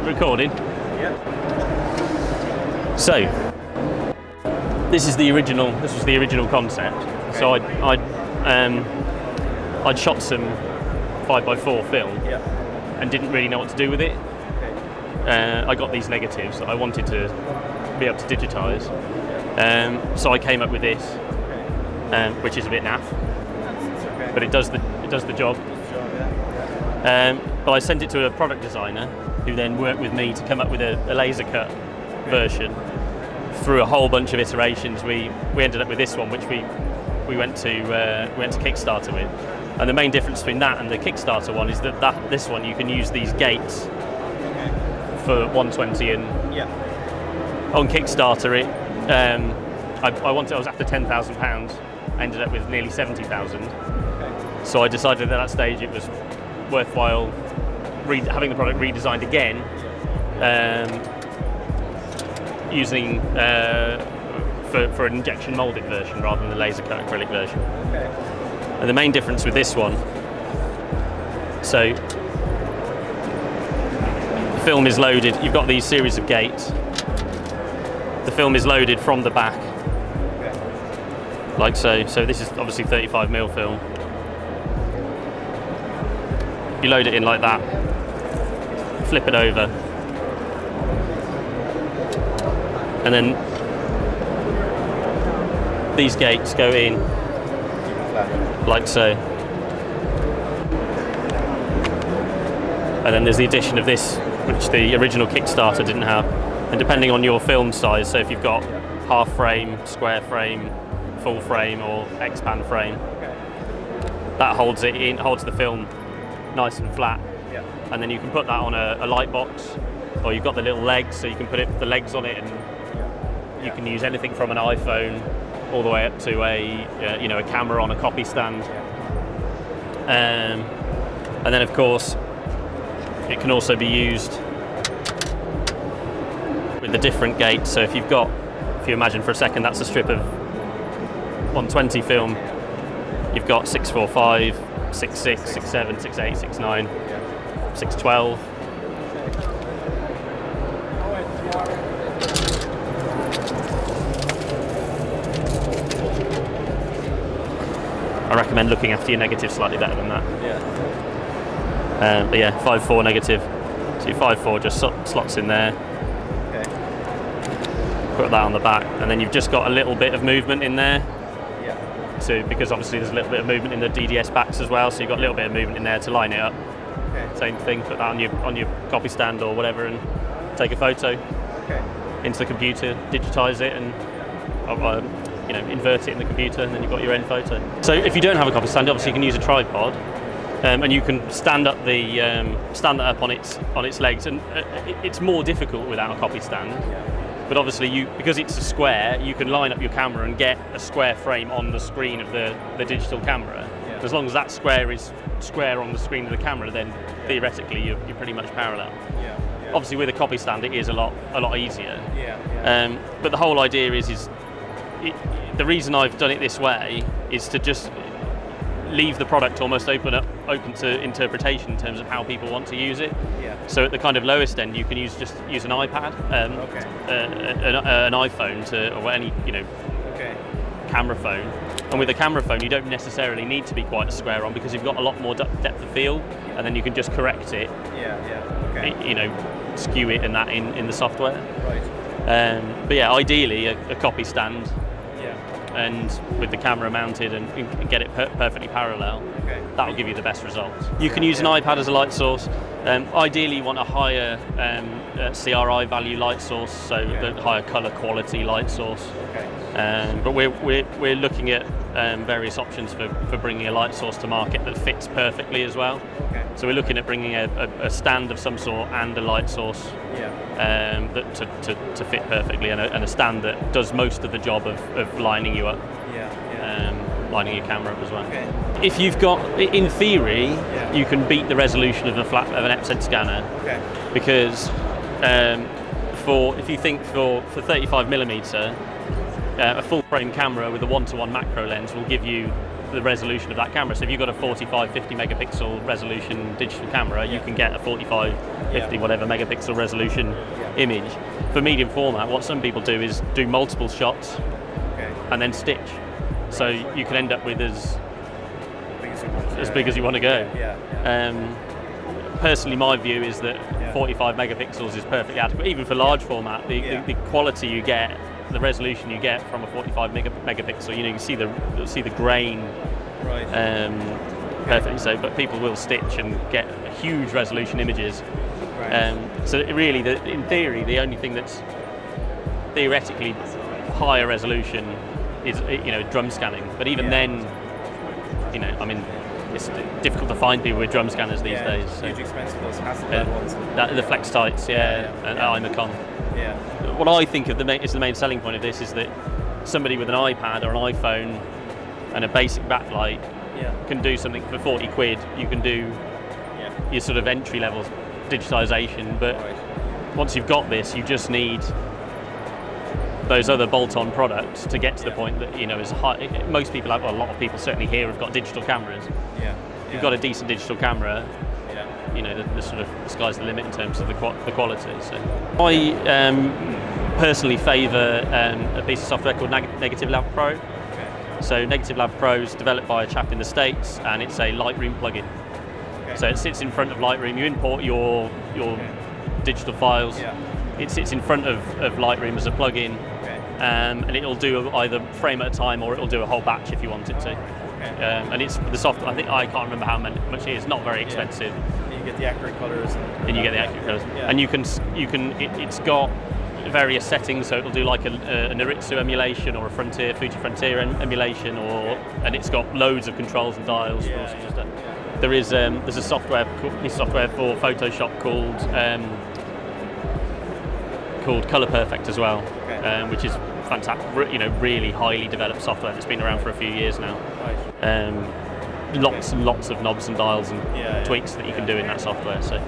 Recording. Yeah. So, this is the original. This was the original concept. Okay. So I'd shot some 5x4 film, and didn't really know what to do with it. Okay. I got these negatives that I wanted to be able to digitise. So I came up with this, which is a bit naff, okay. But it does the job. But I sent it to a product designer who then worked with me to come up with a laser cut version. Through a whole bunch of iterations, we ended up with this one, which we went to Kickstarter with. And the main difference between that and the Kickstarter one is that this one you can use these gates for 120, and on Kickstarter I was after £10,000. I ended up with nearly 70,000. So I decided at that stage it was worthwhile having the product redesigned again, using for an injection molded version rather than the laser cut acrylic version. Okay. And the main difference with this one, so the film is loaded. You've got these series of gates. The film is loaded from the back, like so. So this is obviously 35mm film. You load it in like that, flip it over, and then these gates go in like so. And then there's the addition of this, which the original Kickstarter didn't have. And depending on your film size, so if you've got half frame, square frame, full frame, or expand frame, that holds it in, holds the film nice and flat. And then you can put that on a light box, or you've got the little legs, so you can put the legs on it, and you can use anything from an iPhone all the way up to a camera on a copy stand. And then of course it can also be used with the different gates. So if you imagine for a second that's a strip of 120 film, you've got 645, 66, 67, 68, 69, 612. I recommend looking after your negative slightly better than that. But yeah, 5.4 negative. So your 5.4 just slots in there. Okay. Put that on the back, and then you've just got a little bit of movement in there. Because obviously there's a little bit of movement in the DDS backs as well, so you've got a little bit of movement in there to line it up. Okay. Same thing, put that on your copy stand or whatever, and take a photo into the computer, digitise it, and invert it in the computer, and then you've got your end photo. So if you don't have a copy stand, obviously you can use a tripod, and you can stand that up on its legs, and it's more difficult without a copy stand. But obviously, because it's a square, you can line up your camera and get a square frame on the screen of the digital camera. As long as that square is square on the screen of the camera, then theoretically you're pretty much parallel. Obviously, with a copy stand, it is a lot easier. But the whole idea is the reason I've done it this way is to just leave the product almost open to interpretation in terms of how people want to use it. So at the kind of lowest end, you can use an iPad, an iPhone or any camera phone. And with a camera phone, you don't necessarily need to be quite a square on, because you've got a lot more depth of field, and then you can just correct it. Skew it and that in the software. But yeah, ideally a copy stand. And with the camera mounted and get it perfectly parallel, that will give you the best results. You can use an iPad as a light source. Ideally, you want a higher CRI value light source, so the higher colour quality light source. But we're looking at various options for bringing a light source to market that fits perfectly as well. So we're looking at bringing a stand of some sort and a light source that to fit perfectly, and a stand that does most of the job of lining you up, lining your camera up as well. If you've got, in theory, you can beat the resolution of an EPSED scanner, because if you think for 35mm, a full frame camera with a 1:1 macro lens will give you the resolution of that camera. So if you've got a 45, 50 megapixel resolution digital camera, you can get a 45, 50 whatever megapixel resolution image. For medium format, what some people do is do multiple shots and then stitch. So you can end up with as big as you want to go. Personally, my view is that 45 megapixels is perfectly adequate, even for large format. The quality you get, the resolution you get from a 45 megapixel, you see the grain perfectly. So, but people will stitch and get huge resolution images. So really, in theory, the only thing that's theoretically higher resolution is drum scanning. But even then, I mean, it's difficult to find people with drum scanners these days. So. Huge expensive, those Hasselblad ones. The Flex Tights, and Imacon. What I think is the main selling point of this is that somebody with an iPad or an iPhone and a basic backlight can do something for 40 quid. You can do your sort of entry level digitization, but once you've got this, you just need those other bolt-on products to get to the point that is high. Most people have, well, a lot of people certainly here have got digital cameras. If you've got a decent digital camera, the sort of the sky's the limit in terms of the quality. So I personally favour a piece of software called Negative Lab Pro. So Negative Lab Pro is developed by a chap in the States, and it's a Lightroom plugin. So it sits in front of Lightroom. You import your digital files. It sits in front of Lightroom as a plugin, and it'll do either frame at a time, or it'll do a whole batch if you want it to. And it's the software. I can't remember how much it is. Not very expensive. You get the accurate colors. And you get the accurate colors. And it's got various settings. So it'll do like an Aritsu emulation or a Fuji Frontier emulation, and it's got loads of controls and dials. There's a software for Photoshop called Color Perfect as well, which is fantastic. Really highly developed software that's been around for a few years now. Lots and lots of knobs and dials and tweaks that you can do in that software. So